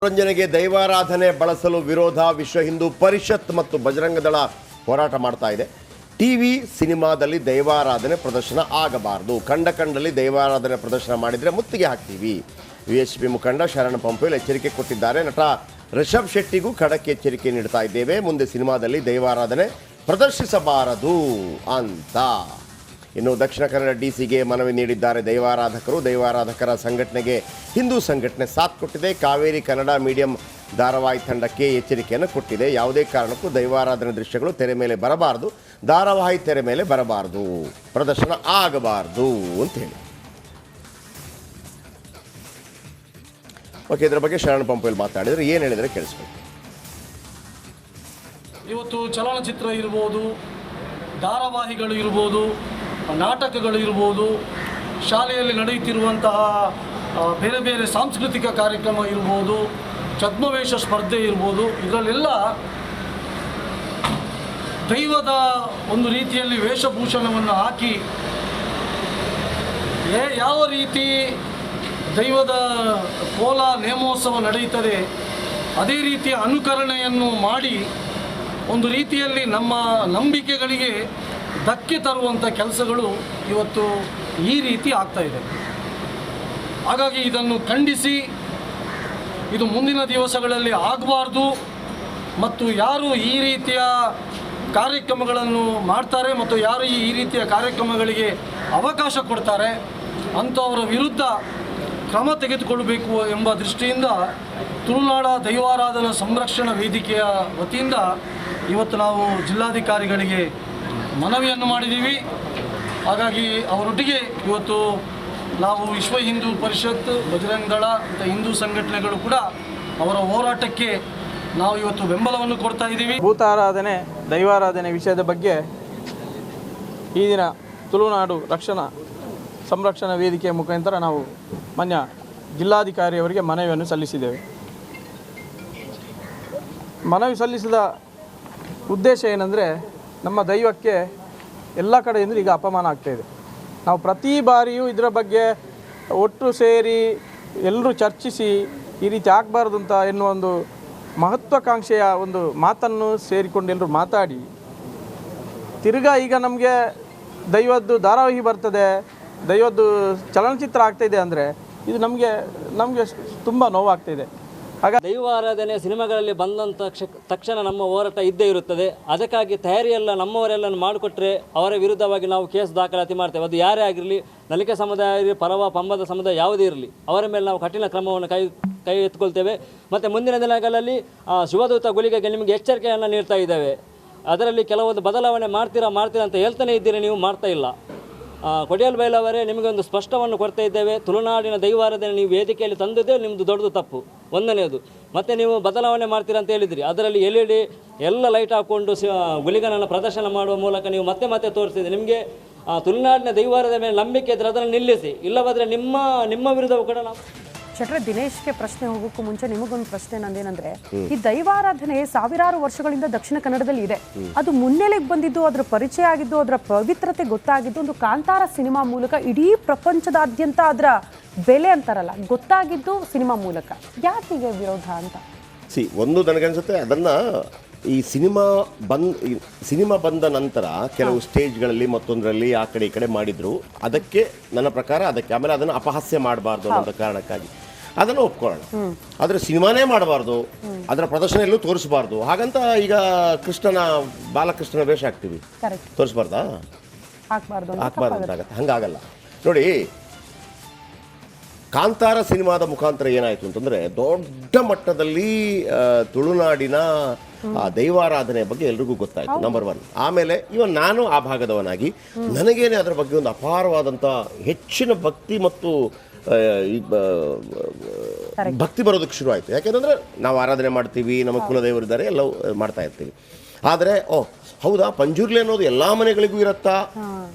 ಮನೋರಂಜನೆಗೆ ದೈವಾರಾಧನೆ ಬಳಸಲು ವಿರೋಧ ವಿಶ್ವ ಹಿಂದೂ ಪರಿಷತ್ ಮತ್ತು ಬಜರಂಗ ದಳ ಹೋರಾಟ ಮಾಡ್ತಾ ಇದೆ. ಟಿವಿ ಸಿನಿಮಾದಲ್ಲಿ ದೈವಾರಾಧನೆ ಪ್ರದರ್ಶನ ಆಗಬಾರದು. ಕಂಡಲ್ಲಿ ದೈವಾರಾಧನೆ ಪ್ರದರ್ಶನ ಮಾಡಿದರೆ ಮುತ್ತಿಗೆ ಹಾಕ್ತೀವಿ. ವಿಎಚ್ಪಿ ಮುಖಂಡ ಶರಣ ಪಂಪೇಲ್ ಎಚ್ಚರಿಕೆ ಕೊಟ್ಟಿದ್ದಾರೆ. ನಟ ರಿಷಬ್ ಶೆಟ್ಟಿಗೂ ಖಡಕ್ ಎಚ್ಚರಿಕೆ ನೀಡ್ತಾ ಇದ್ದೇವೆ. ಮುಂದೆ ಸಿನಿಮಾದಲ್ಲಿ ದೈವಾರಾಧನೆ ಪ್ರದರ್ಶಿಸಬಾರದು ಅಂತ. ಇನ್ನು ದಕ್ಷಿಣ ಕನ್ನಡ ಡಿಸಿಗೆ ಮನವಿ ನೀಡಿದ್ದಾರೆ ದೈವಾರಾಧಕರು. ದೈವಾರಾಧಕರ ಸಂಘಟನೆಗೆ ಹಿಂದೂ ಸಂಘಟನೆ ಸಾಥ್ ಕೊಟ್ಟಿದೆ. ಕಾವೇರಿ ಕನ್ನಡ ಮೀಡಿಯಂ ಧಾರಾವಾಹಿ ತಂಡಕ್ಕೆ ಎಚ್ಚರಿಕೆಯನ್ನು ಕೊಟ್ಟಿದೆ. ಯಾವುದೇ ಕಾರಣಕ್ಕೂ ದೈವಾರಾಧನೆ ದೃಶ್ಯಗಳು ತೆರೆ ಮೇಲೆ ಬರಬಾರದು, ಧಾರಾವಾಹಿ ತೆರೆ ಮೇಲೆ ಬರಬಾರದು, ಪ್ರದರ್ಶನ ಆಗಬಾರದು ಅಂತ ಹೇಳಿ. ಓಕೆ, ಇದರ ಬಗ್ಗೆ ಶರಣ ಪಂಪೇಲ್ ಮಾತಾಡಿದರೆ ಏನು ಹೇಳಿದರೆ ಕೇಳಿಸ್ಬೇಕು. ಇವತ್ತು ಚಲನಚಿತ್ರ ಇರ್ಬೋದು, ಧಾರಾವಾಹಿಗಳು ಇರ್ಬೋದು, ನಾಟಕಗಳು ಇರ್ಬೋದು, ಶಾಲೆಯಲ್ಲಿ ನಡೆಯುತ್ತಿರುವಂತಹ ಬೇರೆ ಬೇರೆ ಸಾಂಸ್ಕೃತಿಕ ಕಾರ್ಯಕ್ರಮ ಇರ್ಬೋದು, ಛದ್ಮವೇಷ ಸ್ಪರ್ಧೆ ಇರ್ಬೋದು, ಇದರಲ್ಲೆಲ್ಲ ದೈವದ ಒಂದು ರೀತಿಯಲ್ಲಿ ವೇಷಭೂಷಣವನ್ನು ಹಾಕಿ ಯಾವ ರೀತಿ ದೈವದ ಕೋಲ ನೇಮೋತ್ಸವ ನಡೆಯುತ್ತದೆ ಅದೇ ರೀತಿಯ ಅನುಕರಣೆಯನ್ನು ಮಾಡಿ ಒಂದು ರೀತಿಯಲ್ಲಿ ನಮ್ಮ ನಂಬಿಕೆಗಳಿಗೆ ಧಕ್ಕೆ ತರುವಂಥ ಕೆಲಸಗಳು ಇವತ್ತು ಈ ರೀತಿ ಆಗ್ತಾ ಇದೆ. ಹಾಗಾಗಿ ಇದನ್ನು ಖಂಡಿಸಿ ಇದು ಮುಂದಿನ ದಿವಸಗಳಲ್ಲಿ ಆಗಬಾರ್ದು. ಮತ್ತು ಯಾರು ಈ ರೀತಿಯ ಕಾರ್ಯಕ್ರಮಗಳನ್ನು ಮಾಡ್ತಾರೆ ಮತ್ತು ಯಾರು ಈ ರೀತಿಯ ಕಾರ್ಯಕ್ರಮಗಳಿಗೆ ಅವಕಾಶ ಕೊಡ್ತಾರೆ ಅಂಥವರ ವಿರುದ್ಧ ಕ್ರಮ ತೆಗೆದುಕೊಳ್ಳಬೇಕು ಎಂಬ ದೃಷ್ಟಿಯಿಂದ ತುಳುನಾಡ ದೈವಾರಾಧನಾ ಸಂರಕ್ಷಣಾ ವೇದಿಕೆಯ ವತಿಯಿಂದ ಇವತ್ತು ನಾವು ಜಿಲ್ಲಾಧಿಕಾರಿಗಳಿಗೆ ಮನವಿಯನ್ನು ಮಾಡಿದ್ದೀವಿ. ಹಾಗಾಗಿ ಅವರೊಟ್ಟಿಗೆ ಇವತ್ತು ನಾವು ವಿಶ್ವ ಹಿಂದೂ ಪರಿಷತ್, ಬಜರಂಗ ದಳ ಮತ್ತು ಹಿಂದೂ ಸಂಘಟನೆಗಳು ಕೂಡ ಅವರ ಹೋರಾಟಕ್ಕೆ ನಾವು ಇವತ್ತು ಬೆಂಬಲವನ್ನು ಕೊಡ್ತಾ ಇದ್ದೀವಿ. ಭೂತಾರಾಧನೆ ದೈವಾರಾಧನೆ ವಿಷಯದ ಬಗ್ಗೆ ಈ ದಿನ ತುಳುನಾಡು ಸಂರಕ್ಷಣಾ ವೇದಿಕೆಯ ಮುಖಾಂತರ ನಾವು ಮಾನ್ಯ ಜಿಲ್ಲಾಧಿಕಾರಿಯವರಿಗೆ ಮನವಿಯನ್ನು ಸಲ್ಲಿಸಿದ್ದೇವೆ. ಮನವಿ ಸಲ್ಲಿಸಿದ ಉದ್ದೇಶ ಏನಂದರೆ, ನಮ್ಮ ದೈವಕ್ಕೆ ಎಲ್ಲ ಕಡೆಯಿಂದ ಈಗ ಅಪಮಾನ ಆಗ್ತಾಯಿದೆ. ನಾವು ಪ್ರತಿ ಬಾರಿಯೂ ಇದರ ಬಗ್ಗೆ ಒಟ್ಟು ಸೇರಿ ಎಲ್ಲರೂ ಚರ್ಚಿಸಿ ಈ ರೀತಿ ಆಗಬಾರ್ದು ಅಂತ ಎನ್ನುವ ಒಂದು ಮಹತ್ವಾಕಾಂಕ್ಷೆಯ ಒಂದು ಮಾತನ್ನು ಸೇರಿಕೊಂಡು ಎಲ್ಲರೂ ಮಾತಾಡಿ ತಿರ್ಗಾ ಈಗ ನಮಗೆ ದೈವದ್ದು ಧಾರಾವಾಹಿ ಬರ್ತದೆ, ದೈವದ್ದು ಚಲನಚಿತ್ರ ಆಗ್ತಾಯಿದೆ ಅಂದರೆ ಇದು ನಮಗೆ ತುಂಬ ನೋವಾಗ್ತಾಯಿದೆ. ಹಾಗಾಗಿ ದೈವಾರಾಧನೆ ಸಿನಿಮಾಗಳಲ್ಲಿ ಬಂದಂಥ ತಕ್ಷಣ ನಮ್ಮ ಹೋರಾಟ ಇದ್ದೇ ಇರುತ್ತದೆ. ಅದಕ್ಕಾಗಿ ತಯಾರಿಯೆಲ್ಲ ನಮ್ಮವರೆಲ್ಲ ಮಾಡಿಕೊಟ್ರೆ ಅವರ ವಿರುದ್ಧವಾಗಿ ನಾವು ಕೇಸ್ ದಾಖಲಾತಿ ಮಾಡ್ತೇವೆ. ಅದು ಯಾರೇ ಆಗಿರಲಿ, ನಲಿಕೆ ಸಮುದಾಯ ಇರಲಿ, ಪರವ ಪಂಬದ ಸಮುದಾಯ ಯಾವುದೇ ಇರಲಿ, ಅವರ ಮೇಲೆ ನಾವು ಕಠಿಣ ಕ್ರಮವನ್ನು ಕೈ ಎತ್ಕೊಳ್ತೇವೆ. ಮತ್ತು ಮುಂದಿನ ದಿನಗಳಲ್ಲಿ ಶಿವದೂತ ಗುಳಿಗೆಗೆ ನಿಮಗೆ ಎಚ್ಚರಿಕೆಯನ್ನು ನೀಡ್ತಾ ಇದ್ದೇವೆ. ಅದರಲ್ಲಿ ಕೆಲವೊಂದು ಬದಲಾವಣೆ ಮಾಡ್ತೀರಾ ಅಂತ ಹೇಳ್ತಾನೆ ಇದ್ದೀರಿ, ನೀವು ಮಾಡ್ತಾ ಇಲ್ಲ. ಕೊಡಿಯಲ್ ಬೈಲವರೇ, ನಿಮಗೊಂದು ಸ್ಪಷ್ಟವನ್ನು ಕೊಡ್ತಾ ಇದ್ದೇವೆ. ತುಳುನಾಡಿನ ದೈವಾರಾಧನೆ ನೀವು ವೇದಿಕೆಯಲ್ಲಿ ತಂದದ್ದೇ ನಿಮ್ಮದು ದೊಡ್ಡದು ತಪ್ಪು, ಒಂದನೇದು. ಮತ್ತು ನೀವು ಬದಲಾವಣೆ ಮಾಡ್ತೀರಾ ಅಂತ ಹೇಳಿದ್ರಿ, ಅದರಲ್ಲಿ LED ಎಲ್ಲ ಲೈಟ್ ಹಾಕ್ಕೊಂಡು ಗುಳಿಗನನ್ನು ಪ್ರದರ್ಶನ ಮಾಡುವ ಮೂಲಕ ನೀವು ಮತ್ತೆ ತೋರಿಸಿದೆ. ನಿಮಗೆ ತುಳುನಾಡಿನ ದೈವಾರಾಧನೆ ಮೇಲೆ ನಂಬಿಕೆ ಇದ್ದರೆ ಅದನ್ನು ನಿಲ್ಲಿಸಿ, ಇಲ್ಲವಾದರೆ ನಿಮ್ಮ ವಿರುದ್ಧವೂ ಕೂಡ ನಾವು ಶೆಟ್ರೆ. ದಿನೇಶ್ಗೆ ಪ್ರಶ್ನೆ ಹೋಗೋಕ್ಕೂ ಮುಂಚೆ ನಿಮಗೊಂದು ಪ್ರಶ್ನೆ ನಂದೇನಂದ್ರೆ, ಈ ದೈವಾರಾಧನೆ ಸಾವಿರಾರು ವರ್ಷಗಳಿಂದ ದಕ್ಷಿಣ ಕನ್ನಡದಲ್ಲಿ ಇದೆ. ಅದು ಮುನ್ನೆಲೆಗೆ ಬಂದಿದ್ದು, ಅದರ ಪರಿಚಯ ಆಗಿದ್ದು, ಅದರ ಪವಿತ್ರತೆ ಗೊತ್ತಾಗಿದ್ದು ಒಂದು ಕಾಂತಾರ ಸಿನಿಮಾ ಮೂಲಕ ಇಡೀ ಪ್ರಪಂಚದಾದ್ಯಂತ ಅದರ ಬೆಲೆ ಅಂತಾರಲ್ಲ ಗೊತ್ತಾಗಿದ್ದು ಸಿನಿಮಾ ಮೂಲಕ. ಯಾಕೆ ವಿರೋಧ ಅಂತ ಒಂದು ನನಗನ್ಸುತ್ತೆ, ಅದನ್ನು ಈ ಸಿನಿಮಾ ಬಂದ ನಂತರ ಕೆಲವು ಸ್ಟೇಜ್ಗಳಲ್ಲಿ ಮತ್ತೊಂದರಲ್ಲಿ ಆ ಕಡೆ ಈ ಕಡೆ ಮಾಡಿದ್ರು. ಅದಕ್ಕೆ ನನ್ನ ಪ್ರಕಾರ ಆಮೇಲೆ ಅದನ್ನು ಅಪಹಾಸ್ಯ ಮಾಡಬಾರ್ದು ಅನ್ನೋ ಕಾರಣಕ್ಕಾಗಿ ಅದನ್ನು ಒಪ್ಕೊಳ್ಳೋಣ. ಆದರೆ ಸಿನಿಮಾನೇ ಮಾಡಬಾರ್ದು, ಅದರ ಪ್ರದರ್ಶನ ಎಲ್ಲೂ ತೋರಿಸಬಾರ್ದು. ಹಾಗಂತ ಈಗ ಬಾಲಕೃಷ್ಣನ ವೇಷ ಹಾಕ್ತೀವಿ, ತೋರಿಸ್ಬಾರ್ದಾ? ಹಾಕ್ಬಾರ್ದು ಅಂತಾಗತ್ತೆ. ಹಂಗಾಗಲ್ಲ ನೋಡಿ. ಕಾಂತಾರ ಸಿನಿಮಾದ ಮುಖಾಂತರ ಏನಾಯಿತು ಅಂತಂದರೆ, ದೊಡ್ಡ ಮಟ್ಟದಲ್ಲಿ ತುಳುನಾಡಿನ ದೈವಾರಾಧನೆ ಬಗ್ಗೆ ಎಲ್ರಿಗೂ ಗೊತ್ತಾಯಿತು, ನಂಬರ್ 1. ಆಮೇಲೆ ನಾನು ಆ ಭಾಗದವನಾಗಿ ನನಗೇನೆ ಅದರ ಬಗ್ಗೆ ಒಂದು ಅಪಾರವಾದಂಥ ಹೆಚ್ಚಿನ ಭಕ್ತಿ ಮತ್ತು ಭಕ್ತಿ ಬರೋದಕ್ಕೆ ಶುರು ಆಯಿತು. ಯಾಕೆಂದರೆ ನಾವು ಆರಾಧನೆ ಮಾಡ್ತೀವಿ, ನಮ್ಮ ಕುಲದೇವರಿದ್ದಾರೆ, ಎಲ್ಲವೂ ಮಾಡ್ತಾ ಇರ್ತೀವಿ. ಆದರೆ ಹೌದಾ, ಪಂಜುರ್ಲಿ ಅನ್ನೋದು ಎಲ್ಲ ಮನೆಗಳಿಗೂ ಇರುತ್ತಾ,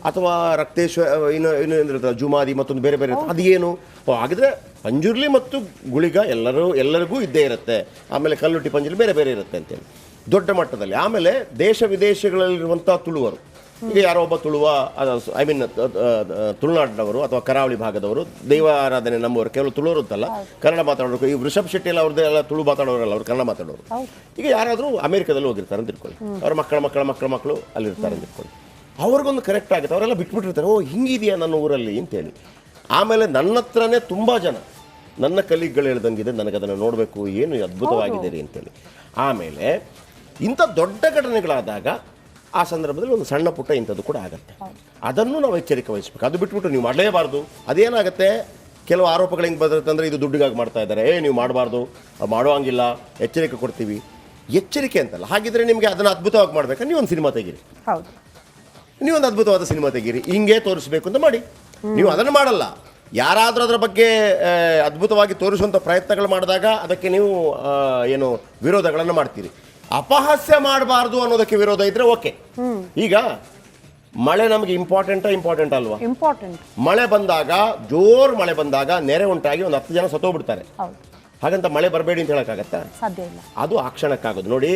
ಅಥವಾ ರಕ್ತೇಶ್ವರ ಇನ್ನೇನಿರುತ್ತೆ ಜುಮಾದಿ ಮತ್ತೊಂದು ಬೇರೆ ಬೇರೆ ಇರುತ್ತೆ, ಅದೇನು? ಹಾಗಿದ್ರೆ ಪಂಜುರ್ಲಿ ಮತ್ತು ಗುಳಿಗ ಎಲ್ಲರಿಗೂ ಇದ್ದೇ ಇರುತ್ತೆ. ಆಮೇಲೆ ಕಲ್ಲುಟ್ಟಿ ಪಂಜುರ್ಲಿ ಬೇರೆ ಬೇರೆ ಇರುತ್ತೆ ಅಂತೇಳಿ ದೊಡ್ಡ ಮಟ್ಟದಲ್ಲಿ. ಆಮೇಲೆ ದೇಶ ವಿದೇಶಗಳಲ್ಲಿರುವಂಥ ತುಳುವರು ಈಗ ಯಾರೋ ಒಬ್ಬ ತುಳುವ ಐ ಮೀನ್ ತುಳುನಾಡಿನವರು ಅಥವಾ ಕರಾವಳಿ ಭಾಗದವರು ದೈವಾರಾಧನೆ ನಮ್ಮವರು ಕೆಲವು ತುಳುವರು ಅಂತಲ್ಲ ಕನ್ನಡ ಮಾತಾಡೋರು. ಈ ವೃಷಭ್ ಶೆಟ್ಟಿ ಎಲ್ಲ ಅವ್ರದ್ದು ಎಲ್ಲ ತುಳು ಮಾತಾಡೋರಲ್ಲ, ಅವ್ರು ಕನ್ನಡ ಮಾತಾಡೋರು. ಈಗ ಯಾರಾದರೂ ಅಮೆರಿಕದಲ್ಲಿ ಹೋಗಿರ್ತಾರೆ ಅಂತ ಇಟ್ಕೊಳ್ಳಿ, ಅವ್ರ ಮಕ್ಕಳು ಅಲ್ಲಿರ್ತಾರೆ ಅಂತ ಇಟ್ಕೊಳ್ಳಿ, ಅವ್ರಿಗೊಂದು ಕರೆಕ್ಟ್ ಆಗುತ್ತೆ, ಅವರೆಲ್ಲ ಬಿಟ್ಬಿಟ್ಟಿರ್ತಾರೆ, ಓ ಹಿಂಗಿದೆಯಾ ನನ್ನ ಊರಲ್ಲಿ ಅಂತೇಳಿ. ಆಮೇಲೆ ನನ್ನ ಹತ್ರನೇ ತುಂಬ ಜನ ನನ್ನ ಕಲೀಗ್ಗಳು ಹೇಳ್ದಂಗಿದೆ, ನನಗದನ್ನು ನೋಡಬೇಕು, ಏನು ಅದ್ಭುತವಾಗಿದೆ ರೀ ಅಂತೇಳಿ. ಆಮೇಲೆ ಇಂಥ ದೊಡ್ಡ ಘಟನೆಗಳಾದಾಗ ಆ ಸಂದರ್ಭದಲ್ಲಿ ಒಂದು ಸಣ್ಣ ಪುಟ್ಟ ಇಂಥದ್ದು ಕೂಡ ಆಗುತ್ತೆ. ಅದನ್ನು ನಾವು ಎಚ್ಚರಿಕೆ ವಹಿಸಬೇಕು. ಅದು ಬಿಟ್ಬಿಟ್ಟು ನೀವು ಮಾಡಲೇಬಾರ್ದು. ಅದೇನಾಗುತ್ತೆ, ಕೆಲವು ಆರೋಪಗಳು ಹೆಂಗೆ ಬರುತ್ತೆ ಅಂದರೆ ಇದು ದುಡ್ಡಿಗಾಗಿ ಮಾಡ್ತಾ ಇದ್ದಾರೆ, ನೀವು ಮಾಡಬಾರ್ದು, ಮಾಡುವಂಗಿಲ್ಲ, ಎಚ್ಚರಿಕೆ ಕೊಡ್ತೀವಿ. ಎಚ್ಚರಿಕೆ ಅಂತಲ್ಲ, ಹಾಗಿದ್ರೆ ನಿಮಗೆ ಅದನ್ನು ಅದ್ಭುತವಾಗಿ ಮಾಡಬೇಕಾ, ನೀವೊಂದು ಸಿನಿಮಾ ತೆಗೀರಿ, ನೀವೊಂದು ಅದ್ಭುತವಾದ ಸಿನಿಮಾ ತೆಗೀರಿ, ಹಿಂಗೆ ತೋರಿಸ್ಬೇಕು ಅಂತ ಮಾಡಿ. ನೀವು ಅದನ್ನು ಮಾಡಲ್ಲ, ಯಾರಾದರೂ ಅದರ ಬಗ್ಗೆ ಅದ್ಭುತವಾಗಿ ತೋರಿಸುವಂಥ ಪ್ರಯತ್ನಗಳು ಮಾಡಿದಾಗ ಅದಕ್ಕೆ ನೀವು ಏನು ವಿರೋಧಗಳನ್ನು ಮಾಡ್ತೀರಿ. ಅಪಹಾಸ್ಯ ಮಾಡಬಾರ್ದು ಅನ್ನೋದಕ್ಕೆ ವಿರೋಧ ಇದ್ರೆ ಓಕೆ. ಈಗ ಮಳೆ ನಮಗೆ ಇಂಪಾರ್ಟೆಂಟ್ ಅಲ್ವಾ? ಇಂಪಾರ್ಟೆಂಟ್. ಮಳೆ ಬಂದಾಗ, ಜೋರು ಮಳೆ ಬಂದಾಗ ನೆರೆ ಉಂಟಾಗಿ ಒಂದು 10 ಜನ ಸತ್ತೋಗ್ಬಿಡ್ತಾರೆ. ಹಾಗಂತ ಮಳೆ ಬರಬೇಡಿ ಅಂತ ಹೇಳಕ್ಕಾಗತ್ತಾ? ಸಾಧ್ಯ ಇಲ್ಲ. ಅದು ಆ ಕ್ಷಣಕ್ಕಾಗೋದು. ನೋಡಿ,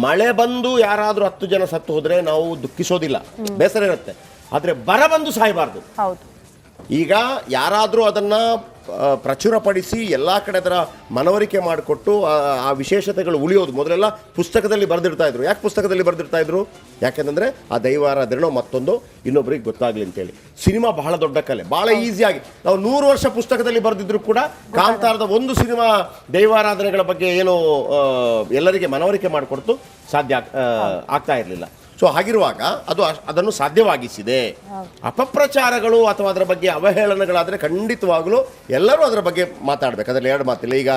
ಮಳೆ ಬಂದು ಯಾರಾದರೂ 10 ಜನ ಸತ್ತು ಹೋದ್ರೆ ನಾವು ದುಃಖಿಸೋದಿಲ್ಲ, ಬೇಸರ ಇರುತ್ತೆ. ಆದರೆ ಬರ ಬಂದು ಸಾಯಬಾರ್ದು. ಈಗ ಯಾರಾದರೂ ಅದನ್ನು ಪ್ರಚುರಪಡಿಸಿ ಎಲ್ಲ ಕಡೆ ಅದರ ಮನವರಿಕೆ ಮಾಡಿಕೊಟ್ಟು ಆ ವಿಶೇಷತೆಗಳು ಉಳಿಯೋದು. ಮೊದಲೆಲ್ಲ ಪುಸ್ತಕದಲ್ಲಿ ಬರೆದಿರ್ತಾ ಇದ್ರು. ಯಾಕೆ ಪುಸ್ತಕದಲ್ಲಿ ಬರೆದಿರ್ತಾ ಇದ್ರು? ಯಾಕೆಂದರೆ ಆ ದೈವಾರಾಧನೆ ಮತ್ತೊಂದು ಇನ್ನೊಬ್ಬರಿಗೆ ಗೊತ್ತಾಗಲಿ ಅಂತೇಳಿ. ಸಿನಿಮಾ ಬಹಳ ದೊಡ್ಡ ಕಲೆ, ಭಾಳ ಈಸಿಯಾಗಿ ನಾವು 100 ವರ್ಷ ಪುಸ್ತಕದಲ್ಲಿ ಬರೆದಿದ್ರು ಕೂಡ ಕಾಂತಾರದ ಒಂದು ಸಿನಿಮಾ ದೈವಾರಾಧನೆಗಳ ಬಗ್ಗೆ ಏನು ಎಲ್ಲರಿಗೆ ಮನವರಿಕೆ ಮಾಡಿಕೊಡ್ತು ಸಾಧ್ಯ ಆಗ್ತಾ ಇರಲಿಲ್ಲ. ಸೊ ಹಾಗಿರುವಾಗ ಅದನ್ನು ಸಾಧ್ಯವಾಗಿಸಿದೆ. ಅಪಪ್ರಚಾರಗಳು ಅಥವಾ ಅದರ ಬಗ್ಗೆ ಅವಹೇಳನಗಳಾದರೆ ಖಂಡಿತವಾಗಲೂ ಎಲ್ಲರೂ ಅದರ ಬಗ್ಗೆ ಮಾತಾಡಬೇಕು. ಅದರಲ್ಲಿ ಎರಡು ಮಾತಿಲ್ಲ. ಈಗ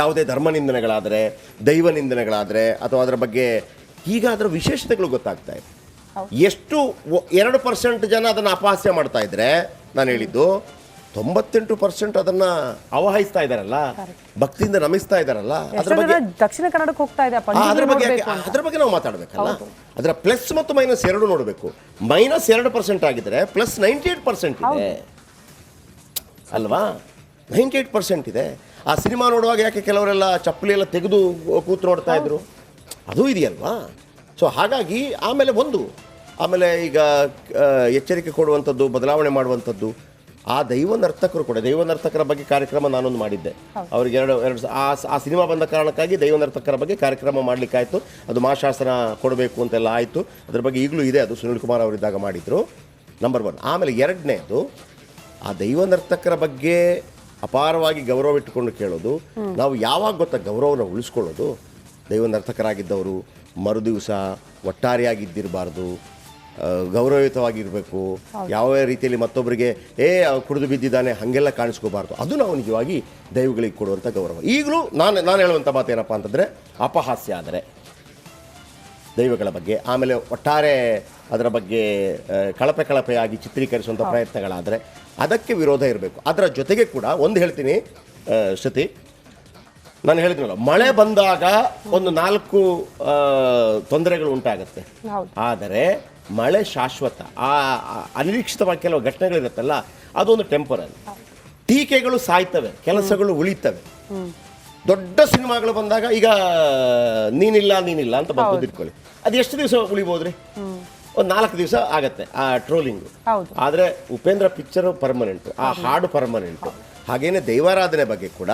ಯಾವುದೇ ಧರ್ಮ ನಿಂದನೆಗಳಾದರೆ, ದೈವ ನಿಂದನೆಗಳಾದರೆ ಅಥವಾ ಅದರ ಬಗ್ಗೆ ಈಗ ಅದರ ವಿಶೇಷತೆಗಳು ಗೊತ್ತಾಗ್ತಾ ಇದೆ. ಎಷ್ಟು 2% ಜನ ಅದನ್ನು ಅಪಹಾಸ್ಯ ಮಾಡ್ತಾ ಇದ್ರೆ, ನಾನು ಹೇಳಿದ್ದು 98% ಅದನ್ನ ಅವಹಾಯಿಸ್ತಾ ಇದಾರಲ್ಲ, ಭಕ್ತಿಯಿಂದ ನಮಿಸ್ತಾ ಇದಾರಲ್ಲ, ಅದ್ರ ಬಗ್ಗೆ ದಕ್ಷಿಣ ಕನ್ನಡಕ್ಕೆ ಹೋಗ್ತಾ ಇದೆ. ಅದ್ರ ಬಗ್ಗೆ ನಾವು ಮಾತಾಡಬೇಕಲ್ಲ. ಅದರ ಪ್ಲಸ್ ಮತ್ತು ಮೈನಸ್ ಎರಡು ನೋಡಬೇಕು. -2% ಆಗಿದ್ರೆ ಪ್ಲಸ್ 98% ಇದೆ ಅಲ್ವಾ? 98% ಇದೆ. ಆ ಸಿನಿಮಾ ನೋಡುವಾಗ ಯಾಕೆ ಕೆಲವರೆಲ್ಲ ಚಪ್ಪಲಿ ಎಲ್ಲ ತೆಗೆದು ಕೂತು ನೋಡ್ತಾ ಇದ್ರು? ಅದು ಇದೆಯಲ್ವಾ? ಸೊ ಹಾಗಾಗಿ ಆಮೇಲೆ ಈಗ ಎಚ್ಚರಿಕೆ ಕೊಡುವಂಥದ್ದು, ಬದಲಾವಣೆ ಮಾಡುವಂಥದ್ದು, ಆ ದೈವ ನರ್ತಕರ ಬಗ್ಗೆ ಕಾರ್ಯಕ್ರಮ ನಾನೊಂದು ಮಾಡಿದ್ದೆ. ಅವ್ರಿಗೆ ಎರಡು ಆ ಸಿನಿಮಾ ಬಂದ ಕಾರಣಕ್ಕಾಗಿ ದೈವ ನರ್ತಕರ ಬಗ್ಗೆ ಕಾರ್ಯಕ್ರಮ ಮಾಡಲಿಕ್ಕಾಯಿತು. ಅದು ಮಹಾಶಾಸನ ಕೊಡಬೇಕು ಅಂತೆಲ್ಲ ಆಯಿತು. ಅದ್ರ ಬಗ್ಗೆ ಈಗಲೂ ಇದೆ, ಅದು ಸುನಿಲ್ ಕುಮಾರ್ ಅವರಿದ್ದಾಗ ಮಾಡಿದರು. ನಂಬರ್ 1. ಆಮೇಲೆ 2ನೇದು, ಆ ದೈವ ನರ್ತಕರ ಬಗ್ಗೆ ಅಪಾರವಾಗಿ ಗೌರವ ಇಟ್ಟುಕೊಂಡು ಕೇಳೋದು. ನಾವು ಯಾವಾಗ ಗೊತ್ತಾ ಗೌರವನ ಉಳಿಸ್ಕೊಳ್ಳೋದು? ದೈವ ನರ್ತಕರಾಗಿದ್ದವರು ಮರುದಿವಸ ಒಟ್ಟಾರೆಯಾಗಿದ್ದಿರಬಾರ್ದು, ಗೌರವಯುತವಾಗಿರಬೇಕು. ಯಾವ ರೀತಿಯಲ್ಲಿ ಮತ್ತೊಬ್ಬರಿಗೆ ಕುಡಿದು ಬಿದ್ದಿದ್ದಾನೆ ಹಾಗೆಲ್ಲ ಕಾಣಿಸ್ಕೋಬಾರ್ದು. ಅದು ನಾವು ನಿಜವಾಗಿ ದೈವಗಳಿಗೆ ಕೊಡುವಂಥ ಗೌರವ. ಈಗಲೂ ನಾನು ಹೇಳುವಂಥ ಮಾತೇನಪ್ಪ ಅಂತಂದರೆ, ಅಪಹಾಸ್ಯ ಆದರೆ ದೈವಗಳ ಬಗ್ಗೆ, ಆಮೇಲೆ ಒಟ್ಟಾರೆ ಅದರ ಬಗ್ಗೆ ಕಳಪೆಯಾಗಿ ಚಿತ್ರೀಕರಿಸುವಂಥ ಪ್ರಯತ್ನಗಳಾದರೆ ಅದಕ್ಕೆ ವಿರೋಧ ಇರಬೇಕು. ಅದರ ಜೊತೆಗೆ ಕೂಡ ಒಂದು ಹೇಳ್ತೀನಿ ಶ್ರುತಿ, ನಾನು ಹೇಳಿದ್ನಲ್ಲ, ಮಳೆ ಬಂದಾಗ ಒಂದು 4 ತೊಂದರೆಗಳು ಉಂಟಾಗುತ್ತೆ. ಆದರೆ ಮಳೆ ಶಾಶ್ವತ. ಆ ಅನಿರೀಕ್ಷಿತವಾಗಿ ಕೆಲವು ಘಟನೆಗಳಿರುತ್ತಲ್ಲ, ಅದೊಂದು ಟೆಂಪರರಿ. ಟೀಕೆಗಳು ಸಾಯ್ತವೆ, ಕೆಲಸಗಳು ಉಳಿತವೆ. ದೊಡ್ಡ ಸಿನಿಮಾಗಳು ಬಂದಾಗ, ಈಗ ನೀನಿಲ್ಲ ಅಂತ ಬಂದಿಟ್ಕೊಳ್ಳಿ, ಅದು ಎಷ್ಟು ದಿವಸ ಉಳಿಬೋದ್ರಿ? ಒಂದು 4 ದಿವಸ ಆಗತ್ತೆ ಆ ಟ್ರೋಲಿಂಗು. ಆದರೆ ಉಪೇಂದ್ರ ಪಿಕ್ಚರು ಪರ್ಮನೆಂಟು, ಆ ಹಾಡು ಪರ್ಮನೆಂಟು. ಹಾಗೇನೆ ದೈವಾರಾಧನೆ ಬಗ್ಗೆ ಕೂಡ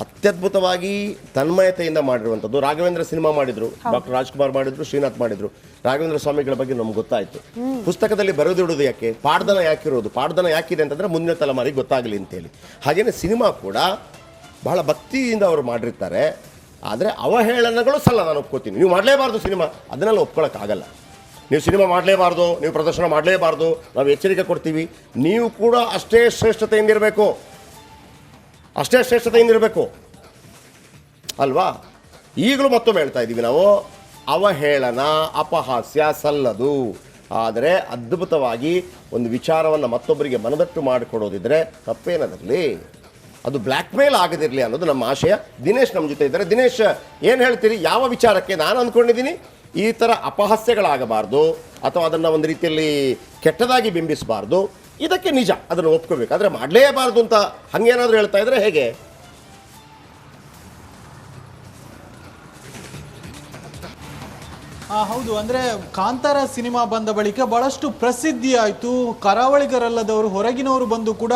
ಅತ್ಯದ್ಭುತವಾಗಿ ತನ್ಮಯತೆಯಿಂದ ಮಾಡಿರುವಂಥದ್ದು. ರಾಘವೇಂದ್ರ ಸಿನಿಮಾ ಮಾಡಿದ್ರು, ಡಾಕ್ಟರ್ ರಾಜ್ಕುಮಾರ್ ಮಾಡಿದ್ರು, ಶ್ರೀನಾಥ್ ಮಾಡಿದ್ರು. ರಾಘವೇಂದ್ರ ಸ್ವಾಮಿಗಳ ಬಗ್ಗೆ ನಮ್ಗೆ ಗೊತ್ತಾಯಿತು. ಪುಸ್ತಕದಲ್ಲಿ ಬರೆದಿಡೋದು ಯಾಕೆ? ಪಾಡ್ದನ ಯಾಕಿರೋದು? ಪಾಡ್ದನ ಯಾಕಿದೆ ಅಂತಂದರೆ ಮುಂದಿನ ತಲೆಮಾರಿಗೆ ಗೊತ್ತಾಗಲಿ ಅಂತೇಳಿ. ಹಾಗೇನೆ ಸಿನಿಮಾ ಕೂಡ ಬಹಳ ಭಕ್ತಿಯಿಂದ ಅವರು ಮಾಡಿರ್ತಾರೆ. ಆದರೆ ಅವಹೇಳನಗಳು ಸಲ್ಲ, ನಾನು ಒಪ್ಕೋತೀನಿ. ನೀವು ಮಾಡಲೇಬಾರ್ದು ಸಿನಿಮಾ, ಅದನ್ನೆಲ್ಲ ಒಪ್ಕೊಳ್ಳೋಕ್ಕಾಗಲ್ಲ. ನೀವು ಸಿನಿಮಾ ಮಾಡಲೇಬಾರ್ದು, ನೀವು ಪ್ರದರ್ಶನ ಮಾಡಲೇಬಾರ್ದು, ನಾವು ಎಚ್ಚರಿಕೆ ಕೊಡ್ತೀವಿ. ನೀವು ಕೂಡ ಅಷ್ಟೇ ಶ್ರೇಷ್ಠತೆಯಿಂದಿರಬೇಕು ಅಲ್ವಾ? ಈಗಲೂ ಮತ್ತೊಮ್ಮೆ ಹೇಳ್ತಾ ಇದ್ದೀವಿ ನಾವು, ಅವಹೇಳನ, ಅಪಹಾಸ್ಯ ಸಲ್ಲದು. ಆದರೆ ಅದ್ಭುತವಾಗಿ ಒಂದು ವಿಚಾರವನ್ನು ಮತ್ತೊಬ್ಬರಿಗೆ ಮನದಟ್ಟು ಮಾಡಿಕೊಡೋದಿದ್ರೆ ತಪ್ಪೇನದಿರಲಿ, ಅದು ಬ್ಲ್ಯಾಕ್ ಮೇಲ್ ಆಗದಿರಲಿ ಅನ್ನೋದು ನಮ್ಮ ಆಶಯ. ದಿನೇಶ್ ನಮ್ಮ ಜೊತೆ ಇದ್ದಾರೆ. ದಿನೇಶ್, ಏನು ಹೇಳ್ತೀರಿ? ಯಾವ ವಿಚಾರಕ್ಕೆ? ನಾನು ಅಂದ್ಕೊಂಡಿದ್ದೀನಿ ಈ ಥರ ಅಪಹಾಸ್ಯಗಳಾಗಬಾರ್ದು ಅಥವಾ ಅದನ್ನು ಒಂದು ರೀತಿಯಲ್ಲಿ ಕೆಟ್ಟದಾಗಿ ಬಿಂಬಿಸಬಾರ್ದು. ಇದಕ್ಕೆ ನಿಜ, ಅದನ್ನು ಒಪ್ಕೋಬೇಕು. ಆದರೆ ಮಾಡಲೇಬಾರ್ದು ಅಂತ ಹಾಗೇನಾದರೂ ಹೇಳ್ತಾ ಇದ್ರೆ ಹೇಗೆ? ಹೌದು, ಅಂದರೆ ಕಾಂತಾರ ಸಿನಿಮಾ ಬಂದ ಬಳಿಕ ಬಹಳಷ್ಟು ಪ್ರಸಿದ್ಧಿ ಆಯಿತು. ಕರಾವಳಿಗರಲ್ಲದವರು ಹೊರಗಿನವರು ಬಂದು ಕೂಡ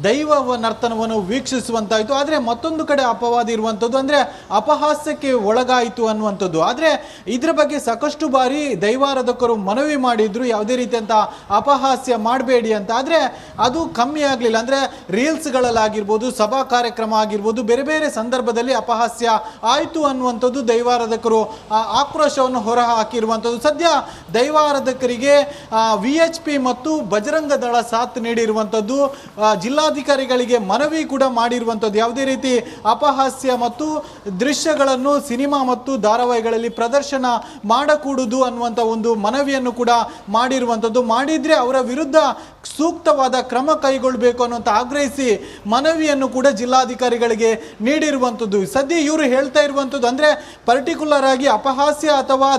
ದೈವ ನರ್ತನವನ್ನು ವೀಕ್ಷಿಸುವಂತಾಯಿತು. ಆದರೆ ಮತ್ತೊಂದು ಕಡೆ ಅಪವಾದ ಇರುವಂಥದ್ದು, ಅಂದರೆ ಅಪಹಾಸ್ಯಕ್ಕೆ ಒಳಗಾಯಿತು ಅನ್ನುವಂಥದ್ದು. ಆದರೆ ಇದರ ಬಗ್ಗೆ ಸಾಕಷ್ಟು ಬಾರಿ ದೈವಾರಾಧಕರು ಮನವಿ ಮಾಡಿದ್ರು, ಯಾವುದೇ ರೀತಿಯಂಥ ಅಪಹಾಸ್ಯ ಮಾಡಬೇಡಿ ಅಂತ. ಆದರೆ ಅದು ಕಮ್ಮಿ ಆಗಲಿಲ್ಲ. ಅಂದರೆ ರೀಲ್ಸ್ಗಳಲ್ಲಾಗಿರ್ಬೋದು, ಸಭಾ ಕಾರ್ಯಕ್ರಮ ಆಗಿರ್ಬೋದು, ಬೇರೆ ಬೇರೆ ಸಂದರ್ಭದಲ್ಲಿ ಅಪಹಾಸ್ಯ ಆಯಿತು ಅನ್ನುವಂಥದ್ದು ದೈವಾರಾಧಕರು ಆಕ್ರೋಶವನ್ನು ಹೊರ ಹಾಕಿರುವಂಥದ್ದು. ಸದ್ಯ ದೈವಾರಾಧಕರಿಗೆ VHP ಮತ್ತು ಬಜರಂಗ ದಳ ಸಾಥ್ ನೀಡಿರುವಂಥದ್ದು. ಜಿಲ್ಲಾಧಿಕಾರಿಗಳಿಗೆ ಮನವಿ ಕೂಡ ಮಾಡಿರುವಂಥದ್ದು, ಯಾವುದೇ ರೀತಿ ಅಪಹಾಸ್ಯ ಮತ್ತು ದೃಶ್ಯಗಳನ್ನು ಸಿನಿಮಾ ಮತ್ತು ಧಾರಾವಾಹಿಗಳಲ್ಲಿ ಪ್ರದರ್ಶನ ಮಾಡಕೂಡುದು ಅನ್ನುವಂಥ ಒಂದು ಮನವಿಯನ್ನು ಕೂಡ ಮಾಡಿರುವಂಥದ್ದು. ಮಾಡಿದ್ರೆ ಅವರ ವಿರುದ್ಧ ಸೂಕ್ತವಾದ ಕ್ರಮ ಕೈಗೊಳ್ಳಬೇಕು ಅನ್ನುವಂಥ ಆಗ್ರಹಿಸಿ ಮನವಿಯನ್ನು ಕೂಡ ಜಿಲ್ಲಾಧಿಕಾರಿಗಳಿಗೆ ನೀಡಿರುವಂಥದ್ದು. ಸದ್ಯ ಇವರು ಹೇಳ್ತಾ ಇರುವಂಥದ್ದು ಅಂದರೆ ಪರ್ಟಿಕ್ಯುಲರ್ ಆಗಿ ಅಪಹಾಸ್ಯ ಅಥವಾ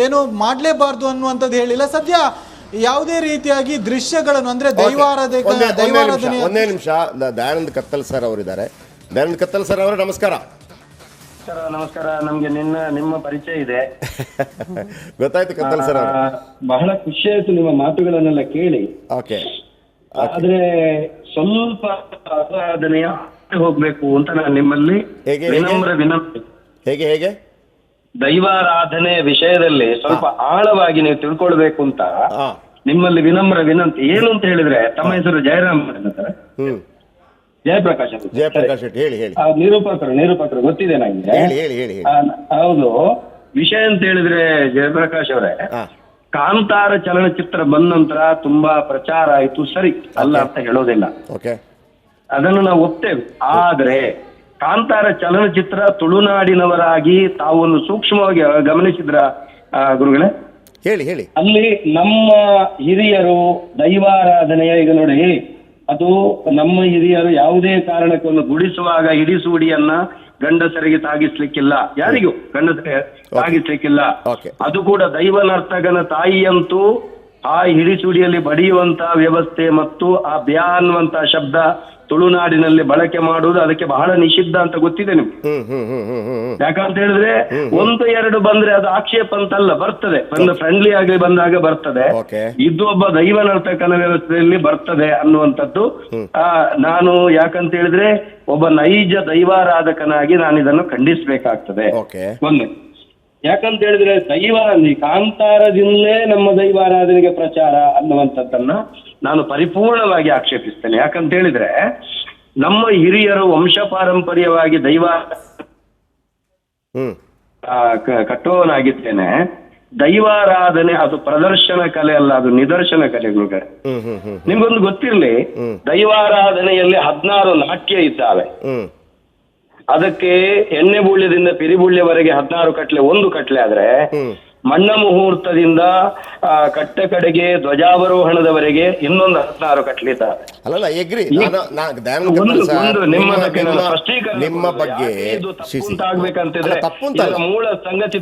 ಏನು ಮಾಡಲೇಬಾರ್ದು ಅನ್ನುವಂಥದ್ದು ಹೇಳಿಲ್ಲ. ಸದ್ಯ ಯಾವುದೇ ರೀತಿಯಾಗಿ ದೃಶ್ಯಗಳನ್ನು ಅಂದ್ರೆ ದೈವಾರಾಧನೆ. ಒಂದೇ ನಿಮಿಷ, ದಯಾನಂದ್ ಕತ್ತಲ್ ಸರ್ ಅವರಿದ್ದಾರೆ. ದಯಾನಂದ್ ಕತ್ತಲ್ ಸರ್ ಅವರೇ ನಮಸ್ಕಾರ. ಸರ್ ನಮಸ್ಕಾರ. ನಮ್ಗೆ ನಿಮ್ಮ ಪರಿಚಯ ಇದೆ. ಗೊತ್ತಾಯ್ತು ಕತ್ತಲ್ ಸರ್ ಅವರು. ಬಹಳ ಖುಷಿ ಆಯ್ತು ನಿಮ್ಮ ಮಾತುಗಳನ್ನೆಲ್ಲ ಕೇಳಿ. ಓಕೆ, ಆದ್ರೆ ಸ್ವಲ್ಪ ಆರಾಧನೆಯ ಹೋಗ್ಬೇಕು ಅಂತ ನಾನು ನಿಮ್ಮಲ್ಲಿ ವಿನಮ್ರ ವಿನಂತಿ. ಹೇಗೆ ದೈವಾರಾಧನೆ ವಿಷಯದಲ್ಲಿ ಸ್ವಲ್ಪ ಆಳವಾಗಿ ನೀವು ತಿಳ್ಕೊಳ್ಬೇಕು ಅಂತ ನಿಮ್ಮಲ್ಲಿ ವಿನಮ್ರ ವಿನಂತಿ. ಏನು ಅಂತ ಹೇಳಿದ್ರೆ, ತಮ್ಮ ಹೆಸರು ಜಯರಾಮ್ ಅಂತಾರೆ. ಜಯಪ್ರಕಾಶ್ ಶೆಟ್ಟಿ. ಹೇಳಿ. ನಿರೂಪಕರು ಗೊತ್ತಿದೆ ನಂಗೆ. ಹೇಳಿ. ಹೌದು. ವಿಷಯ ಅಂತ ಹೇಳಿದ್ರೆ ಜಯಪ್ರಕಾಶ್ ಅವರೇ, ಕಾಂತಾರ ಚಲನಚಿತ್ರ ಬಂದ ನಂತರ ತುಂಬಾ ಪ್ರಚಾರ ಆಯ್ತು, ಸರಿ ಅಲ್ಲ ಅಂತ ಹೇಳೋದಿಲ್ಲ, ಅದನ್ನು ನಾವು ಒಪ್ತೇವೆ. ಆದ್ರೆ ಕಾಂತಾರ ಚಲನಚಿತ್ರ ತುಳುನಾಡಿನವರಾಗಿ ತಾವೊಂದು ಸೂಕ್ಷ್ಮವಾಗಿ ಗಮನಿಸಿದ್ರ ಗುರುಗಳೇ? ಹೇಳಿ. ಅಲ್ಲಿ ನಮ್ಮ ಹಿರಿಯರು ದೈವಾರಾಧನೆಯ, ಈಗ ನೋಡಿ, ಅದು ನಮ್ಮ ಹಿರಿಯರು ಯಾವುದೇ ಕಾರಣಕ್ಕೊಂದು ಗುಡಿಸುವಾಗ ಹಿಡಿಸೂಡಿಯನ್ನ ಗಂಡಸರಿಗೆ ತಾಗಿಸ್ಲಿಕ್ಕಿಲ್ಲ, ಯಾರಿಗೂ ಗಂಡಸರಿಗೆ ತಾಗಿಸ್ಲಿಕ್ಕಿಲ್ಲ. ಅದು ಕೂಡ ದೈವ ನರ್ತಕನ ತಾಯಿಯಂತೂ ಆ ಹಿಡಿಸುಡಿಯಲ್ಲಿ ಬಡಿಯುವಂತ ವ್ಯವಸ್ಥೆ ಮತ್ತು ಆ ಬ್ಯಾ ಅನ್ನುವಂತ ಶಬ್ದ ತುಳುನಾಡಿನಲ್ಲಿ ಬಳಕೆ ಮಾಡುವುದು ಅದಕ್ಕೆ ಬಹಳ ನಿಷಿದ್ಧ ಅಂತ ಗೊತ್ತಿದೆ ನಿಮ್ಗೆ. ಯಾಕಂತ ಹೇಳಿದ್ರೆ ಒಂದು ಎರಡು ಬಂದ್ರೆ ಅದು ಆಕ್ಷೇಪ ಅಂತಲ್ಲ, ಬರ್ತದೆ, ಒಂದು ಫ್ರೆಂಡ್ಲಿ ಆಗಿ ಬಂದಾಗ ಬರ್ತದೆ. ಇದು ಒಬ್ಬ ದೈವ ನರ್ತಕನ ವ್ಯವಸ್ಥೆಯಲ್ಲಿ ಬರ್ತದೆ ಅನ್ನುವಂಥದ್ದು. ನಾನು ಯಾಕಂತ ಹೇಳಿದ್ರೆ ಒಬ್ಬ ನೈಜ ದೈವಾರಾಧಕನಾಗಿ ನಾನು ಇದನ್ನು ಖಂಡಿಸ್ಬೇಕಾಗ್ತದೆ. ಒಂದು ಯಾಕಂತ ಹೇಳಿದ್ರೆ ಕಾಂತಾರದಿಂದಲೇ ನಮ್ಮ ದೈವಾರಾಧನೆಗೆ ಪ್ರಚಾರ ಅನ್ನುವಂಥದ್ದನ್ನ ನಾನು ಪರಿಪೂರ್ಣವಾಗಿ ಆಕ್ಷೇಪಿಸ್ತೇನೆ. ಯಾಕಂತ ಹೇಳಿದ್ರೆ ನಮ್ಮ ಹಿರಿಯರು ವಂಶ ಪಾರಂಪರ್ಯವಾಗಿ ಕಟ್ಟುವವನಾಗಿದ್ದೇನೆ. ದೈವಾರಾಧನೆ ಅದು ಪ್ರದರ್ಶನ ಕಲೆ ಅಲ್ಲ, ಅದು ನಿದರ್ಶನ ಕಲೆಗಳು. ನಿಮ್ಗೊಂದು ಗೊತ್ತಿರ್ಲಿ, ದೈವಾರಾಧನೆಯಲ್ಲಿ 16 ನಾಟ್ಯ ಇದ್ದಾವೆ. ಅದಕ್ಕೆ ಎಣ್ಣೆ ಬುಳ್ಯದಿಂದ ಪಿರಿಬುಳ್ಯವರೆಗೆ 16 ಕಟ್ಲೆ. ಒಂದು ಕಟ್ಲೆ ಆದ್ರೆ ಮಣ್ಣ ಮುಹೂರ್ತದಿಂದ ಕಟ್ಟ ಕಡೆಗೆ ಧ್ವಜಾವರೋಹಣದವರೆಗೆ ಇನ್ನೊಂದು 16 ಕಟ್ಲೆ ಇದ್ದಾವೆ. ನಿಮ್ಮ ಬಗ್ಗೆ ಆಗ್ಬೇಕಂತಿದ್ರೆ ಮೂಲ ಸಂಗತಿ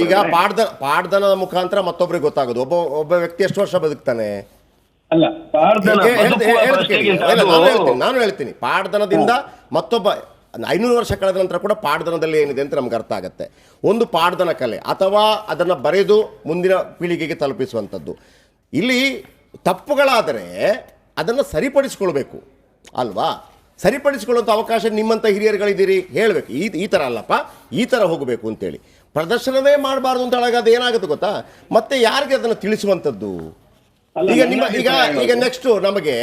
ಈಗ ಪಾಡ್ದನದ ಮುಖಾಂತರ ಮತ್ತೊಬ್ರಿಗೆ ಗೊತ್ತಾಗೋದು. ಒಬ್ಬ ವ್ಯಕ್ತಿ ಎಷ್ಟು ವರ್ಷ ಬದುಕ್ತಾನೆ ಅಲ್ಲ, ನಾನು ಹೇಳ್ತೀನಿ, ಪಾಡ್ದನದಿಂದ ಮತ್ತೊಬ್ಬ 500 ವರ್ಷ ಕಳೆದ ನಂತರ ಕೂಡ ಪಾಡ್ದನದಲ್ಲಿ ಏನಿದೆ ಅಂತ ನಮ್ಗೆ ಅರ್ಥ ಆಗುತ್ತೆ. ಒಂದು ಪಾಡ್ದನ ಕಲೆ ಅಥವಾ ಅದನ್ನು ಬರೆದು ಮುಂದಿನ ಪೀಳಿಗೆಗೆ ತಲುಪಿಸುವಂಥದ್ದು. ಇಲ್ಲಿ ತಪ್ಪುಗಳಾದರೆ ಅದನ್ನು ಸರಿಪಡಿಸ್ಕೊಳ್ಬೇಕು ಅಲ್ವಾ? ಸರಿಪಡಿಸ್ಕೊಳ್ಳುವಂಥ ಅವಕಾಶ ನಿಮ್ಮಂಥ ಹಿರಿಯರುಗಳಿದ್ದೀರಿ, ಹೇಳಬೇಕು ಈ ಥರ ಅಲ್ಲಪ್ಪ, ಈ ಥರ ಹೋಗಬೇಕು ಅಂತೇಳಿ. ಪ್ರದರ್ಶನವೇ ಮಾಡಬಾರ್ದು ಅಂತ ಹೇಳೋದು ಏನಾಗುತ್ತೆ ಗೊತ್ತಾ? ಮತ್ತೆ ಯಾರಿಗೆ ಅದನ್ನು ತಿಳಿಸುವಂಥದ್ದು? ಈಗ ನೆಕ್ಸ್ಟ್ ನಮಗೆ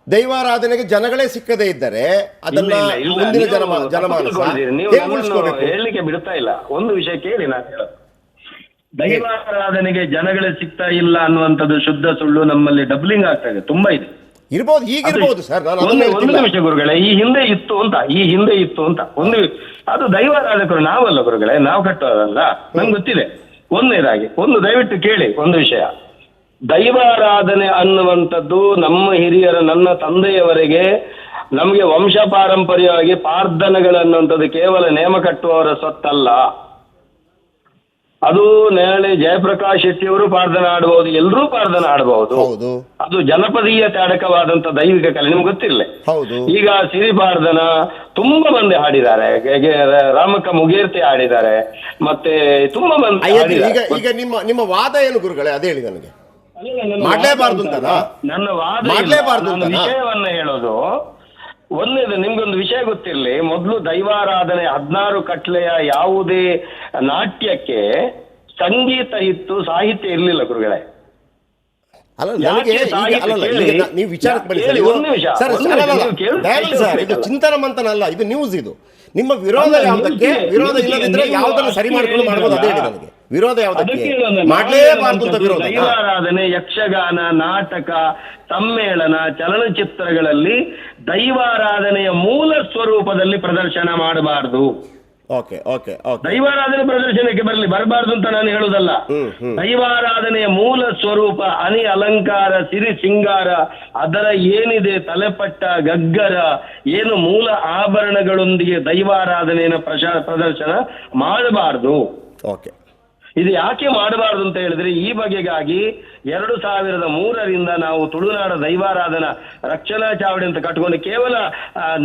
ದೈವಾರಾಧನೆಗೆ ಜನಗಳೇ ಸಿಕ್ಕದೇ ಇದ್ದರೆ ಅದನ್ನ ಮುಂದಿನ ಜನಮಾನಸ ಹೇಳಲಿಕ್ಕೆ ಬಿಡ್ತಾ ಇಲ್ಲ. ಒಂದು ವಿಷಯ ಕೇಳಿ, ನಾನು ಹೇಳೋದು, ದೈವಾರಾಧನೆಗೆ ಜನಗಳೇ ಸಿಗ್ತಾ ಇಲ್ಲ ಅನ್ನುವಂಥದ್ದು ಶುದ್ಧ ಸುಳ್ಳು. ನಮ್ಮಲ್ಲಿ ಡಬ್ಲಿಂಗ್ ಆಗ್ತಾ ಇದೆ, ತುಂಬಾ ಇದೆ. ಇರ್ಬೋದು, ಹೀಗಿರ್ಬೋದು ಸರ್. ಒಂದು ನಿಮಿಷ ಗುರುಗಳೇ, ಈ ಹಿಂದೆ ಇತ್ತು ಅಂತ ಒಂದು ಅದು ದೈವಾರಾಧಕರು ನಾವಲ್ಲ ಗುರುಗಳೇ, ನಾವು ಕಟ್ಟೋದಲ್ಲ, ನಂಗೆ ಗೊತ್ತಿದೆ. ಒಂದನೇದಾಗಿ ದಯವಿಟ್ಟು ಕೇಳಿ ಒಂದು ವಿಷಯ. ದೈವಾರಾಧನೆ ಅನ್ನುವಂಥದ್ದು ನಮ್ಮ ಹಿರಿಯರ, ನನ್ನ ತಂದೆಯವರೆಗೆ ನಮಗೆ ವಂಶ ಪಾರಂಪರ್ಯವಾಗಿ ಪ್ರಾರ್ಥನೆಗಳನ್ನುವಂಥದ್ದು ಕೇವಲ ನೇಮ ಕಟ್ಟುವವರ ಸೊತ್ತಲ್ಲ. ಅದು ನಾಳೆ ಜಯಪ್ರಕಾಶ್ ಶೆಟ್ಟಿ ಅವರು ಪಾರ್ಧನ ಆಡಬಹುದು, ಎಲ್ಲರೂ ಪಾರ್ಧನ ಆಡಬಹುದು. ಹೌದು ಅದು ಜನಪದೀಯ ತಾಡಕವಾದಂತ ದೈವಿಕ ಕಲೆ, ನಿಮ್ಗೆ ಗೊತ್ತಿರಲಿ. ಹೌದು. ಈಗ ಸಿರಿಪಾರ್ಧನ ತುಂಬಾ ಮಂದಿ ಹಾಡಿದ್ದಾರೆ, ರಾಮಕ್ಕ ಮುಗೇರ್ತಿ ಹಾಡಿದ್ದಾರೆ, ಮತ್ತೆ ತುಂಬಾ ಮಂದಿ ಹಾಡಿದ್ದಾರೆ. ಈಗ ನಿಮ್ಮ ವಾದ ಏನು ಗುರುಗಳೇ, ಅದೇ ಹೇಳಿ ನನಗೆ. ನನ್ನ ಮಾಡ್ಲೇಬಾರ್ದು ಅಂತನಾ? ನನ್ನ ವಾದ ಇಲ್ಲ. ಮಾಡ್ಲೇಬಾರ್ದು ನಾನು ಅಂತನಾ? ವಿಷಯವನ್ನ ಹೇಳೋದು ಒಂದೇದು, ನಿಮ್ಗೊಂದು ವಿಷಯ ಗೊತ್ತಿರಲಿ. ಮೊದಲು ದೈವಾರಾಧನೆ 16 ಕಟ್ಲೆಯ ಯಾವುದೇ ನಾಟ್ಯಕ್ಕೆ ಸಂಗೀತ ಇತ್ತು, ಸಾಹಿತ್ಯ ಇರಲಿಲ್ಲ ಗುರುಗಳೇ. ಅಲ್ಲ ನನಗೆ ಈಗ ನೀವು ವಿಚಾರಕ್ಕೆ ಬನ್ನಿ ಸರ್. ಇದು ಚಿಂತನ ಮಂಥನ ಅಲ್ಲ, ಇದು ನ್ಯೂಸ್. ಇದು ನಿಮ್ಮ ವಿರೋಧ ಯಾವುದಕ್ಕೆ? ವಿರೋಧ ಇಲ್ಲದಿದ್ರೆ ಯಾವುದನ್ನು ಸರಿ ಮಾಡ್ಕೊಂಡು ಮಾಡ್ಬೋದು, ಅದೇ ಹೇಳಿ ನನಗೆ. ವಿರೋಧ ಯಾವುದಕ್ಕೆ? ಮಾಡಲೇಬಾರ್ದು ಅಂತ ವಿರೋಧ. ದೈವಾರಾಧನೆ, ಯಕ್ಷಗಾನ, ನಾಟಕ, ಸಮ್ಮೇಳನ, ಚಲನಚಿತ್ರಗಳಲ್ಲಿ ದೈವಾರಾಧನೆಯ ಮೂಲ ಸ್ವರೂಪದಲ್ಲಿ ಪ್ರದರ್ಶನ ಮಾಡಬಾರದು. Okay okay okay. ದೈವಾರಾಧನೆ ಪ್ರದರ್ಶನಕ್ಕೆ ಬರಬಾರ್ದು ಅಂತ ನಾನು ಹೇಳುದಲ್ಲ. ದೈವಾರಾಧನೆಯ ಮೂಲ ಸ್ವರೂಪ ಅನಿ ಅಲಂಕಾರ, ಸಿರಿ ಸಿಂಗಾರ, ಅದರ ಏನಿದೆ ತಲೆಪಟ್ಟ ಗಗ್ಗರ, ಏನು ಮೂಲ ಆಭರಣಗಳೊಂದಿಗೆ ದೈವಾರಾಧನೆಯ ಪ್ರದರ್ಶನ ಮಾಡಬಾರದು. ಓಕೆ. ಇದು ಯಾಕೆ ಮಾಡಬಾರದು ಅಂತ ಹೇಳಿದ್ರೆ, ಈ ಬಗೆಗಾಗಿ 2003ರಿಂದ ನಾವು ತುಳುನಾಡ ದೈವಾರಾಧನಾ ರಕ್ಷಣಾ ಚಾವಡಿ ಅಂತ ಕಟ್ಕೊಂಡು ಕೇವಲ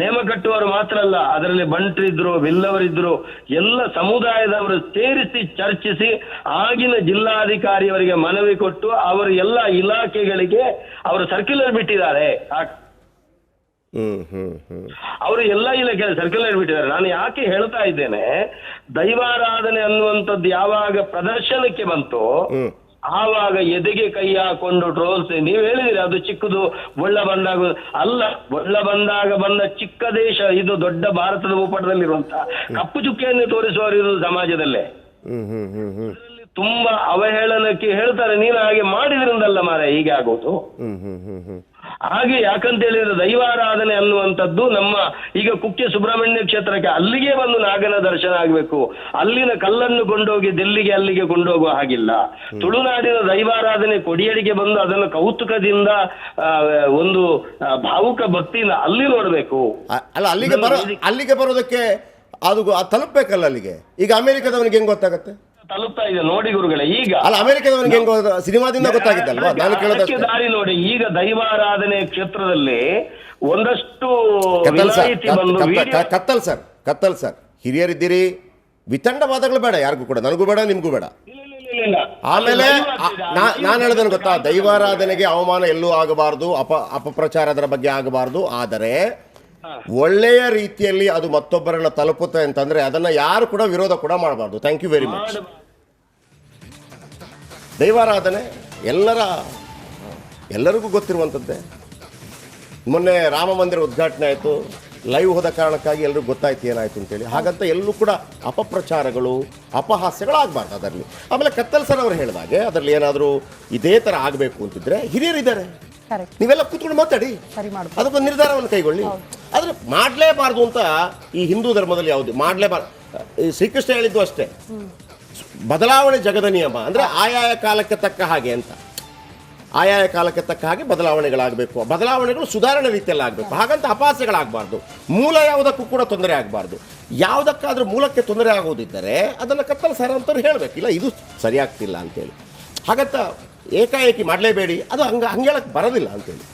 ನೇಮ ಕಟ್ಟುವವರು ಮಾತ್ರ ಅಲ್ಲ, ಅದರಲ್ಲಿ ಬಂಟರಿದ್ರು, ಬಿಲ್ಲವರಿದ್ರು, ಎಲ್ಲ ಸಮುದಾಯದವರು ಸೇರಿಸಿ ಚರ್ಚಿಸಿ ಆಗಿನ ಜಿಲ್ಲಾಧಿಕಾರಿಯವರಿಗೆ ಮನವಿ ಕೊಟ್ಟು ಅವರು ಎಲ್ಲ ಇಲಾಖೆಗಳಿಗೆ ಅವರು ಸರ್ಕ್ಯುಲರ್ ಬಿಟ್ಟಿದ್ದಾರೆ. ಅವರು ಎಲ್ಲ ಇಲಾಖೆ ಸರ್ಕ್ಯುಲರ್ ಬಿಟ್ಟಿದ್ದಾರೆ. ನಾನು ಯಾಕೆ ಹೇಳ್ತಾ ಇದ್ದೇನೆ, ದೈವಾರಾಧನೆ ಅನ್ನುವಂಥದ್ದು ಯಾವಾಗ ಪ್ರದರ್ಶನಕ್ಕೆ ಬಂತು ಆವಾಗ ಎದೆಗೆ ಕೈ ಹಾಕೊಂಡು ಟ್ರೋಲ್ಸ್. ನೀವು ಹೇಳಿದಿರಿ ಅದು ಚಿಕ್ಕದು, ಒಳ್ಳ ಬಂದಾಗ ಅಲ್ಲ. ಒಳ್ಳ ಬಂದಾಗ ಬಂದ ಚಿಕ್ಕ ದೇಶ ಇದು, ದೊಡ್ಡ ಭಾರತದ ಭೂಪಟದಲ್ಲಿರುವಂತಹ ಕಪ್ಪು ಚುಕ್ಕೆಯನ್ನು ತೋರಿಸುವವರು ಇರುವುದು ಸಮಾಜದಲ್ಲೇ. ತುಂಬಾ ಅವಹೇಳನಕ್ಕೆ ಹೇಳ್ತಾರೆ, ನೀನು ಹಾಗೆ ಮಾಡಿದ್ರಿಂದಲ್ಲ ಮಾರ ಹೀಗೆ ಆಗೋದು. ಹಾಗೆ ಯಾಕಂತ ಹೇಳಿದ್ರೆ ದೈವಾರಾಧನೆ ಅನ್ನುವಂಥದ್ದು ನಮ್ಮ ಈಗ ಕುಕ್ಕೆ ಸುಬ್ರಹ್ಮಣ್ಯ ಕ್ಷೇತ್ರಕ್ಕೆ ಅಲ್ಲಿಗೆ ಬಂದು ನಾಗನ ದರ್ಶನ ಆಗಬೇಕು, ಅಲ್ಲಿನ ಕಲ್ಲನ್ನು ಕೊಂಡೋಗಿ ದಿಲ್ಲಿಗೆ ಅಲ್ಲಿಗೆ ಕೊಂಡೋಗುವ ಹಾಗಿಲ್ಲ. ತುಳುನಾಡಿನ ದೈವಾರಾಧನೆ ಕೊಡಿಯಡಿಗೆ ಬಂದು ಅದನ್ನು ಕೌತುಕದಿಂದ ಒಂದು ಭಾವುಕ ಭಕ್ತಿಯಿಂದ ಅಲ್ಲಿ ನೋಡ್ಬೇಕು. ಅಲ್ಲ ಅಲ್ಲಿಗೆ ಬರೋದಕ್ಕೆ ಅದು ತಲುಪಬೇಕಲ್ಲ ಅಲ್ಲಿಗೆ. ಈಗ ಅಮೆರಿಕದವನಿಗೆ ಹೆಂಗ್ ಗೊತ್ತಾಗತ್ತೆ? ತಲುಪ್ತಾ ಇದೆ ನೋಡಿ ಗುರುಗಳೇ. ಈಗ ಅಲ್ಲ ಅಮೆರಿಕದವನಿಗೆ ಹೆಂಗ್ ಸಿನಿಮಾದಿಂದ ಗೊತ್ತಾಗಿದ್ದಲ್ವಾ? ನಾನು ಕೇಳೋದಕ್ಕೆ ದಾರಿ ನೋಡಿ. ಈಗ ದೈವಾರಾಧನೆ ಕ್ಷೇತ್ರದಲ್ಲಿ ಒಂದಷ್ಟು ಕತ್ತಲ್ ಸರ್ ಹಿರಿಯರಿದ್ದೀರಿ, ವಿತಂಡವಾದಗಳು ಬೇಡ ಯಾರಿಗೂ ಕೂಡ, ನನಗೂ ಬೇಡ ನಿಮ್ಗೂ ಬೇಡ. ಆಮೇಲೆ ನಾನು ಹೇಳೋದನ್ನು ಗೊತ್ತಾ, ದೈವಾರಾಧನೆಗೆ ಅವಮಾನ ಎಲ್ಲೂ ಆಗಬಾರ್ದು, ಅಪಪ್ರಚಾರದ ಬಗ್ಗೆ ಆಗಬಾರ್ದು. ಆದರೆ ಒಳ್ಳೆಯ ರೀತಿಯಲ್ಲಿ ಅದು ಮತ್ತೊಬ್ಬರನ್ನ ತಲುಪುತ್ತೆ ಅಂತಂದ್ರೆ ಅದನ್ನ ಯಾರು ಕೂಡ ವಿರೋಧ ಕೂಡ ಮಾಡಬಾರ್ದು. Thank you very much. ದೈವಾರಾಧನೆ ಎಲ್ಲರಿಗೂ ಗೊತ್ತಿರುವಂಥದ್ದೇ. ಮೊನ್ನೆ ರಾಮ ಮಂದಿರ ಉದ್ಘಾಟನೆ ಆಯಿತು, ಲೈವ್ ಹೋದ ಕಾರಣಕ್ಕಾಗಿ ಎಲ್ರಿಗೂ ಗೊತ್ತಾಯ್ತು ಏನಾಯ್ತು ಅಂತೇಳಿ. ಹಾಗಂತ ಎಲ್ಲೂ ಕೂಡ ಅಪಪ್ರಚಾರಗಳು, ಅಪಹಾಸ್ಯಗಳಾಗಬಾರ್ದು ಅದರಲ್ಲಿ. ಆಮೇಲೆ ಕತ್ತಲ್ ಸರ್ ಅವರು ಹೇಳಿದಾಗೆ ಅದರಲ್ಲಿ ಏನಾದರೂ ಇದೇ ಥರ ಆಗಬೇಕು ಅಂತಿದ್ರೆ ಹಿರಿಯರಿದ್ದಾರೆ, ನೀವೆಲ್ಲ ಕೂತ್ಕೊಂಡು ಮಾತಾಡಿ, ಅದಕ್ಕೊಂದು ನಿರ್ಧಾರವನ್ನು ಕೈಗೊಳ್ಳಿ. ಆದರೆ ಮಾಡಲೇಬಾರ್ದು ಅಂತ ಈ ಹಿಂದೂ ಧರ್ಮದಲ್ಲಿ ಯಾವುದು ಮಾಡಲೇಬಾರ್ದು. ಶ್ರೀಕೃಷ್ಣ ಹೇಳಿದ್ದು ಅಷ್ಟೇ, ಬದಲಾವಣೆ ಜಗದ ನಿಯಮ. ಅಂದರೆ ಆಯಾಯ ಕಾಲಕ್ಕೆ ತಕ್ಕ ಹಾಗೆ ಅಂತ, ಆಯಾಯ ಕಾಲಕ್ಕೆ ತಕ್ಕ ಹಾಗೆ ಬದಲಾವಣೆಗಳಾಗಬೇಕು. ಬದಲಾವಣೆಗಳು ಸುಧಾರಣೆ ರೀತಿಯಲ್ಲಿ ಆಗಬೇಕು. ಹಾಗಂತ ಅಪಾಸ್ಯಗಳಾಗಬಾರ್ದು. ಮೂಲ ಯಾವುದಕ್ಕೂ ಕೂಡ ತೊಂದರೆ ಆಗಬಾರ್ದು. ಯಾವುದಕ್ಕಾದ್ರೂ ಮೂಲಕ್ಕೆ ತೊಂದರೆ ಆಗೋದಿದ್ದರೆ ಅದನ್ನು ಕತ್ತಲ ಸರ್ ಅಂತವ್ರು ಹೇಳಬೇಕು, ಇಲ್ಲ ಇದು ಸರಿಯಾಗ್ತಿಲ್ಲ ಅಂತೇಳಿ. ಹಾಗಂತ ಏಕಾಏಕಿ ಮಾಡಲೇಬೇಡಿ, ಅದು ಹಂಗೆ ಹೇಳಕ್ಕೆ ಬರೋದಿಲ್ಲ ಅಂತೇಳಿ.